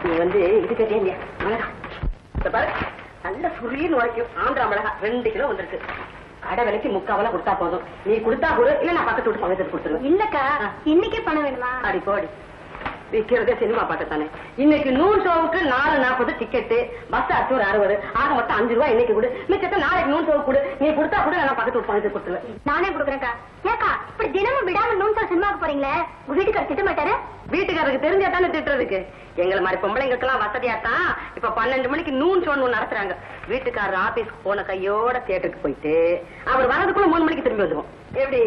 நீ வந்து இது கேட்டே இல்லையா மிளகா பாரு நல்ல சுரின்னு உழைக்கும் ஆந்திரா மிளகா 2 கிலோ வந்துருக்கு. கடை விலைக்கு 3/4 கொடுத்தா போதும். நீ கொடுத்தா கூட இல்ல நான் பக்கத்து விட்டு பக்கத்து கொடுத்துருவேன். இல்லக்கா இன்னைக்கே பணம் வேணுமா? அடி போடி விற்கிறதே சினிமா பாட்டு தானே. இன்னைக்கு 100 ஷோவுக்கு 4.40 டிக்கெட்டு, பஸ் அடிச்சு ஒரு 60, ஆக மொத்தம் 5 ரூபாய் இன்னைக்கு கொடு. மிச்சத்தை நாளைக்கு 100 ஷோவுக்கு கொடு. நீ கொடுத்தா கூட நான் பக்கத்து விட்டு பக்கத்து கொடுத்துருவேன். நானே கொடுக்குறேன்க்கா. ஏக்கா இப்படி தினமும் விடாம 100 ஷோ சினிமாவுக்கு போறீங்களே, உங்க வீட்டுக்காரர் திட்ட மாட்டாரு? வீட்டுக்காரருக்கு தெரிஞ்சா தானே திட்டுறதுக்கு. எங்களை மாதிரி பொம்பளைங்களுக்கெல்லாம் வசதியாத்தான் இப்ப 12 மணிக்கு 100 ஷோன்னு நடத்துறாங்க. வீட்டுக்காரர் ஆபீஸ்க்கு போன கையோட தியேட்டருக்கு போயிட்டு அவர் வரதுக்குள்ள 3 மணிக்கு திரும்பி வந்துடும். எப்படி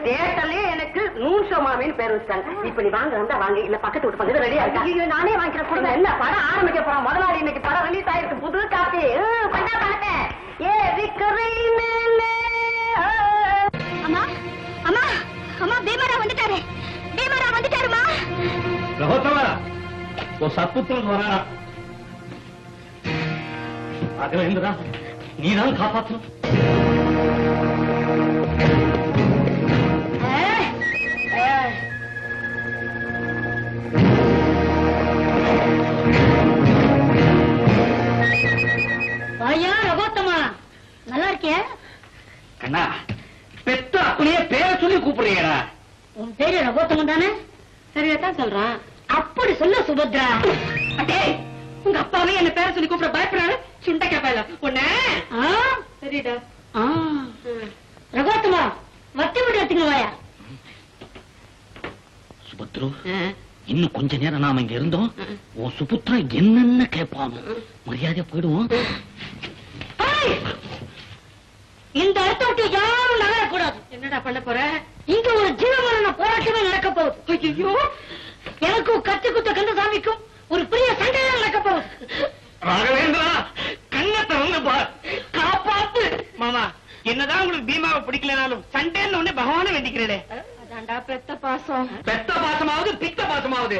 தியேட்டர்லயே எனக்கு 100 ஷோ மாமின்னு பேர் வச்சுட்டாங்க. இப்ப நீ வாங்க வந்தா வாங்க, இல்ல பக்கத்து விட்டு பக்கத்து ரெடியா இருக்கா? நானே வாங்கிக்கிறேன் கொடுங்க. என்ன படம் ஆரம்பிக்க போறோம். முதலாளி இன்னைக்கு படம் ரிலீஸ் ஆயிருக்கு. புது காப்பி பண்ணா பணத்தை ஏ அம்மா அம்மா அம்மா பீமரா வந்துட்டாரு. பீமரா வந்துட்டாருமா. சத்புத்திரன் வரா அதுல இருந்துதான் நீதான் காப்பாற்றணும். ஐயா ரகோத்தமா நல்லா இருக்கிய? அண்ணா பெத்த அப்படியே பேரை சொல்லி கூப்பிடுறீங்கடா. உன் பேரு ரகோத்தமன் தானே? சரியாத்தான் சொல்றான். அப்படி சொல்ல சுபத்ரா. அடே உங்க அப்பாவே என்ன பேரை சொல்லி கூப்பிட பயப்படுறாரு. சுண்ட கேப்பல உன்ன சரிடா. ரகோத்தமா வத்தி விட எடுத்துங்க வாயா. சுபத்ரு இன்னும் கொஞ்ச நேரம் நாம இங்க இருந்தோம். உன் சுபுத்ரா என்னென்ன கேட்பானோ மரியாதையா போயிடுவோம். இந்த இடத்த விட்டு யாரும் நகரக்கூடாது. என்னடா பண்ண போற? இங்க ஒரு ஜீவமரண போராட்டமே நடக்க போகுது. ஐயோ எனக்கும் கத்தி குத்த கந்தசாமிக்கும் ஒரு பெரிய சண்டையா நடக்க போகுது. ராகவேந்திரா கண்ணத்தை வந்து பார், காப்பாத்து. மாமா என்னதான் உங்களுக்கு பீமாவை பிடிக்கலனாலும் சண்டைன்னு ஒண்ணு பகவான வேண்டிக்கிறேன். அதான்டா பெத்த பாசம். பெத்த பாசமாவது பித்த பாசமாவது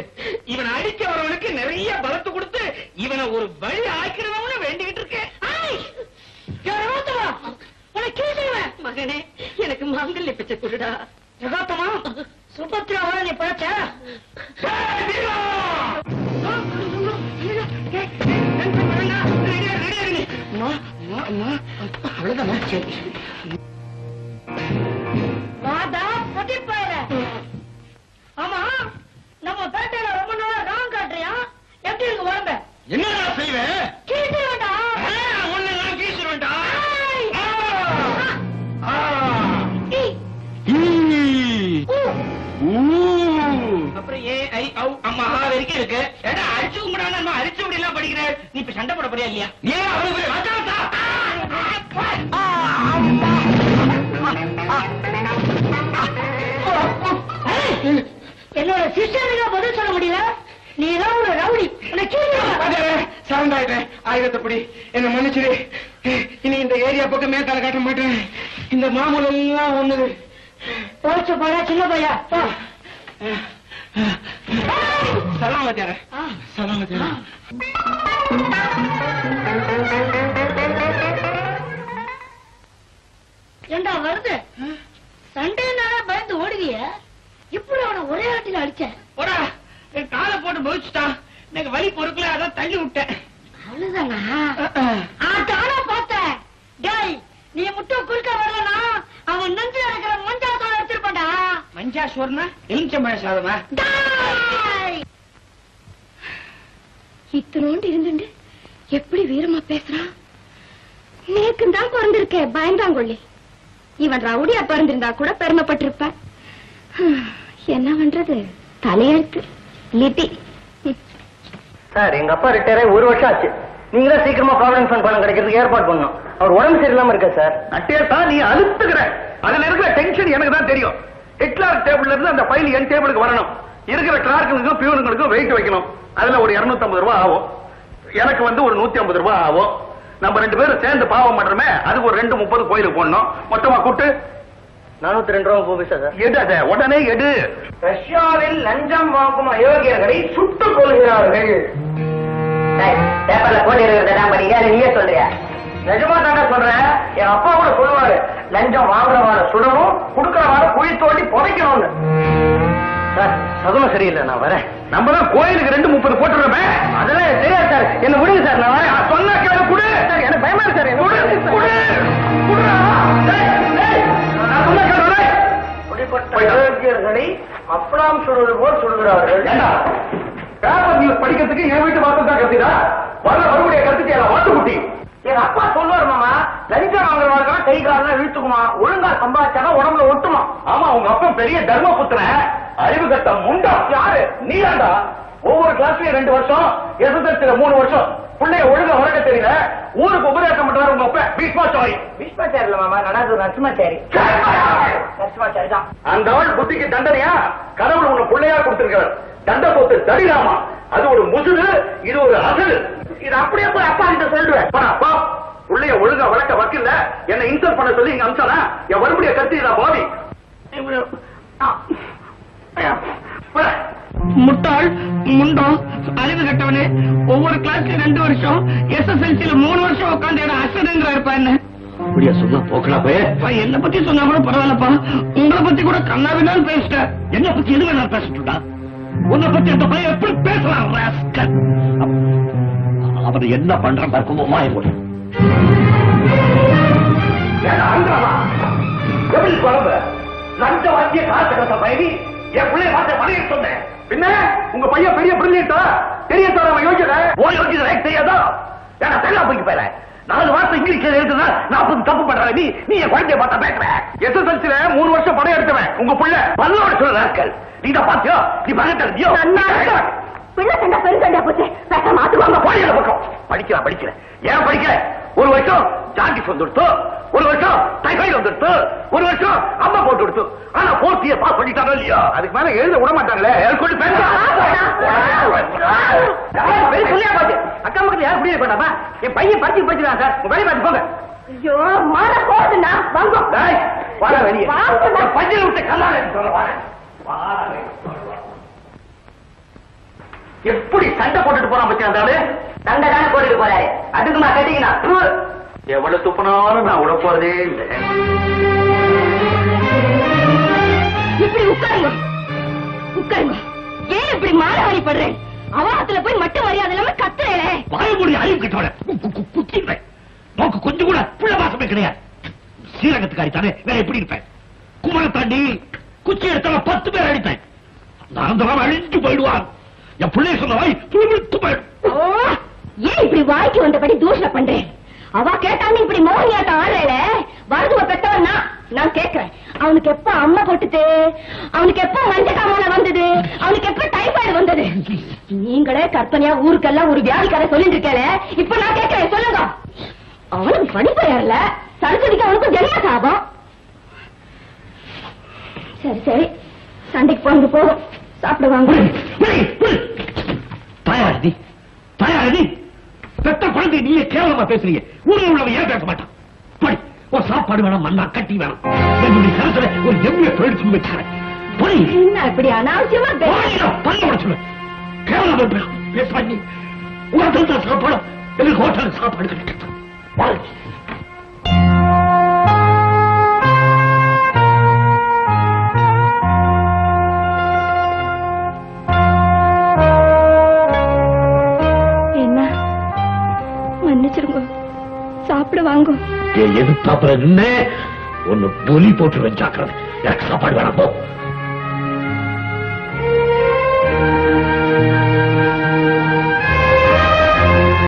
இவனை அடிக்க வரவனுக்கு நிறைய பலத்து கொடுத்து இவனை ஒரு வழி ஆக்கிடுவோம்னு வேண்டிக்கிட்டு இருக்கேன். மகனே எனக்கு மாங்கல்ய பிச்சை கொடுடா. ரகோத்தமா சுபத்ராவோட நீ பழச்ச ஆமா நம்ம பேட்டையில ரொம்ப நாளா ராங் காட்டுறியா? எப்படி இருக்கு உடம்ப? என்னடா செய்வேன்? கீழ்த்து வேண்டாம். ஒண்ணு நான் கீழ்ச்சிருவேன்டா. அப்புறம் ஏ ஐ ஔ அம்மா வரைக்கும் இருக்கு. ஏடா அடிச்சு கும்பிடாம அரிச்சு விட எல்லாம் படிக்கிறேன். நீ இப்ப சண்டை போட போறியா இல்லையா? நீ அவனுக்கு என்னோட சிஸ்டருக்கு பதில் சொல்ல முடியல. நீ ஏதாவது ஒரு ரவுடி. சவுண்டாயிட்டேன். ஆயுதத்தைப்படி என்ன மன்னிச்சிரு. இனி இந்த ஏரியா பக்கம் மேற்கால காட்ட மாட்டேன். இந்த மாமூலம் எல்லாம் ஒண்ணுது. போச்சு போயா சின்ன பையா. சலாமத்தியார சலாமத்தியார. ஏண்டா வருது சண்டைனால பயந்து ஓடுவிய. இப்படி அவனை ஒரே ஆட்டில அடிச்சேன். போடா காலை போட்டு போயிச்சுட்டான். எனக்கு வலி பொறுக்கல, அதான் தள்ளி விட்டேன். அவ்வளவுதானா? தானா பார்த்தேன். டேய் நீ மட்டும் குறுக்க வரலனா அவன் நெஞ்சில இருக்கிற மஞ்சா சோறு எடுத்துருப்பான்டா. மஞ்சா சோறுனா எலுமிச்சம்பழ சாதமா? இத்தனோண்டு இருந்துண்டு எப்படி வீரமா பேசுறான். நேக்கு தான் பிறந்திருக்கேன் பயந்தாங்கொள்ளி. இவன் ரவுடியா பிறந்திருந்தா கூட பெருமைப்பட்டிருப்பேன். என்ன பண்றது, தலையெழுத்து லிபி. சார் எங்க அப்பா ரிட்டையர் ஆகி 1 வருஷம் ஆச்சு. நீங்களே சீக்கிரமா ப்ராவிடன்ட் ஃபண்ட் பணம் கிடைக்கிறதுக்கு ஏற்பாடு பண்ணணும். அவர் உடம்பு சரியில்லாம இருக்க சார். அட்டேட்டா நீ அழுத்துக்கிற. அதுல இருக்கிற டென்ஷன் எனக்கு தான் தெரியும். ஹிட்லர் டேபிள்ல இருந்து அந்த ஃபைல் என் டேபிளுக்கு வரணும். இருக்கிற கிளார்க்குங்களுக்கும் பியூனுங்களுக்கும் வெயிட் வைக்கணும். அதுல ஒரு 250 ரூபாய் ஆகும். எனக்கு வந்து ஒரு 150 ரூபாய் ஆகும். நம்ம 2 பேரும் சேர்ந்து பாவம் பண்றோமே, அதுக்கு ஒரு 230 கோயிலுக்கு போடணும். மொத்தமா கூட்டு 402 ரூபாய் போகுது சார். எடு, அதை உடனே எடு. ரஷ்யாவில் லஞ்சம் வாங்கும் அயோக்கியர்களை சுட்டுக் கொள்கிறார்கள். பேப்பர்ல போட்டு இருக்கிறதா படிக்க, நீயே சொல்றியா? நிஜமா தாண்டா சொல்றேன். என் அப்பா கூட சொல்லுவாரு, லஞ்சம் வாங்குறவான சுடணும், குடுக்கறவான குழி தோண்டி புதைக்கணும்னு. சார் சகுனம் சரியில்லை, நான் வரேன். நம்ம தான் கோயிலுக்கு 230 போட்டுறோமே. பேப்பர் நியூஸ் படிக்கிறதுக்கு என் வீட்டு வாசல் தான் கருத்துதா? வரக்கூடிய கருத்துக்கு வாட்டு குட்டி. எங்க அப்பா சொல்லுவாரு மாமா, லலிதா வாங்குறவங்க கை காலெல்லாம் இழுத்துக்குமா, ஒழுங்கா சம்பாதிச்சாதான் உடம்புல ஒட்டுமா. ஆமா, உங்க அப்பா பெரிய தர்மபுத்திரன், அறிவு கட்ட முண்டா. யாரு நீயாண்டா? ஒவ்வொரு கிளாஸ்லயும் 2 வருஷம், எஸ்எஸ்எல்சில 3 வருஷம். பிள்ளைய ஒழுங்கா வளர்க்க தெரியல, ஊருக்கு உபதேசம் பண்றாரு உங்க அப்பா. பீஷ்மாச்சாரி. பீஷ்மாச்சாரி இல்ல மாமா, நடாது நரசிம்மாச்சாரி. நரசிம்மாச்சாரி தான். அந்த ஆள் புத்திக்கு தண்டனையா கடவுள் உன்னை பிள்ளையா கொடுத்திருக்கிறார். தண்ட போத்து தடிராமா. அது ஒரு முசுடு, இது ஒரு அசடு. இது அப்படியே போய் அப்பா கிட்ட சொல்லுவேன். அப்பா பிள்ளைய ஒழுங்கா வளர்க்க வக்கில்ல, என்ன இன்சல்ட் பண்ண சொல்லி இங்க அம்சானா என் மறுபடிய கருத்து நான் பாவி. முட்டாள், முண்டம், அறிவு கட்டவனே, ஒவ்வொரு கிளாஸ்ல 2 வருஷம், எஸ்எஸ்எல்சில 3 வருஷம் உட்காந்து அசடுங்கிற இருப்பா என்ன. அப்படியா சொன்னா போக்கலாம் போய். என்ன பத்தி சொன்னா கூட பரவாயில்லப்பா, உங்களை பத்தி கூட கண்ணாவினாலும் பேசிட்டேன். என்ன பத்தி எது வேணாலும் பேசிட்டுடா. உன்னை பத்தி அந்த பையன் எப்படி பேசலாம்? அவர் என்ன பண்ற பக்குவமா எப்படி குழம்பு லஞ்ச வாங்கிய காசு கட்ட பயணி என் பிள்ளைய பார்த்து மனைவி சொன்னேன். பின்ன உங்க பையன் பெரிய பிரில்லியன்டா, தெரியத்தோட அவன் யோசிச்சத ஓ யோசிச்சத தெரியாதா? ஏன்னா தெரியல போய் போயில 4 வார்த்தை இங்கிலீஷ்ல எழுதுனா 40 தப்பு பண்ற நீ என் குழந்தைய பார்த்தா பேசுற. எஸ்எஸ்எல்சில 3 வருஷம் படம் எடுத்தவன் உங்க பிள்ளை பல்லோட சொல்ற நாட்கள். நீ தான் பாத்தியோ? நீ பகட்டோ பிள்ளை சண்டை பெரு சண்டை போச்சு. மாத்துவாங்க போயில பக்கம் படிக்கிறேன். ஏன் படிக்கிற? 1 வருஷம் ஜாண்டிஸ் வந்துடுத்து, 1 வருஷம் டைஃபாய்டு வந்துடுத்து, 1 வருஷம் அம்மா போட்டு கொடுத்து. ஆனா 4th இயர் பாஸ் பண்ணிட்டாரோ இல்லையா? அதுக்கு மேல எழுத விட மாட்டாங்களே. கொண்டு சொல்லியா பாத்து அக்கா மக்கள் யாரும் புரிய பண்ணாமா? என் பையன் படிச்சு படிச்சுதான் சார். உங்க வேலை பார்த்து போங்க. ஐயோ மாற போகுதுண்ணா வாங்க. வர வெளியே பஞ்சல் விட்டு கல்லால சொல்ல. எப்படி சண்டை போட்டுட்டு போறான் பத்தி அந்த சண்டை தானே போட்டுட்டு போறாரு. அதுக்குமா கேட்டீங்கன்னா எவ்வளவு துப்புனாலும் நான் விட போறதே இல்லை. இப்படி உட்காருங்க. ஏன் இப்படி மாறவாரி படுறேன்? அவாத்துல போய் மட்டும் மரியாதை இல்லாம கத்துறே. வாயமொழி அறிவு கட்டோட குத்திருப்பேன். நோக்கு கொஞ்சம் கூட புள்ள வாசமே கிடையாது. ஸ்ரீரங்கத்துக்காரி தானே, வேற எப்படி இருப்பேன்? குமர தாண்டி குச்சி எடுத்தால 10 பேர் அடிப்பேன். நான் அழிஞ்சு போயிடுவான். என் பிள்ளைய சொன்ன வாய் துளிர்த்து போயிடும். ஏன் இப்படி வாய்க்கு வந்தபடி தூஷணை பண்றேன்? அவ கேட்டான்னு இப்படி மோகினியாட்டம் ஆடுறேல. வருதுவ பெற்றவன்னா நான் கேட்கிறேன். அவனுக்கு எப்ப அம்மா போட்டுது? அவனுக்கு எப்ப மஞ்சள் காமால வந்தது? அவனுக்கு எப்ப டைபாய்டு வந்தது? நீங்களே கற்பனையா ஊருக்கெல்லாம் ஒரு வியாதிக்கார சொல்லிட்டு இருக்கேன். இப்ப நான் கேட்கிறேன், சொல்லுங்க. அவனுக்கு படிப்பு ஏறல, சரஸ்வதிக்கு அவனுக்கு ஜென்ம சாபம். சரி சண்டைக்கு போனது போதும், சாப்பிடுவாங்க. தயாரி பெத்த குழந்தை நீயே கேவலமா பேசுறீங்க. ஊரில் உள்ளவன் ஏன் பேச மாட்டான்? படி, ஒரு சாப்பாடு வேணும், மண்ணா கட்டி வேணும். என்னுடைய கருத்துல ஒரு எம்ஏ தொழிற்சி வச்சாரன். என்ன இப்படி அனாவசியமா பண்ண முடிச்சுவேன். கேவலமா பேசுவாங்க. உங்க சாப்பாடு எனக்கு ஹோட்டல் சாப்பாடு கிடைக்கும். சாப்பிட வாங்க. எதிர்த்தாப்புல நின்று ஒன்னு பொலி போட்டு வச்சாக்குறது. எனக்கு சாப்பாடு வேணாம்.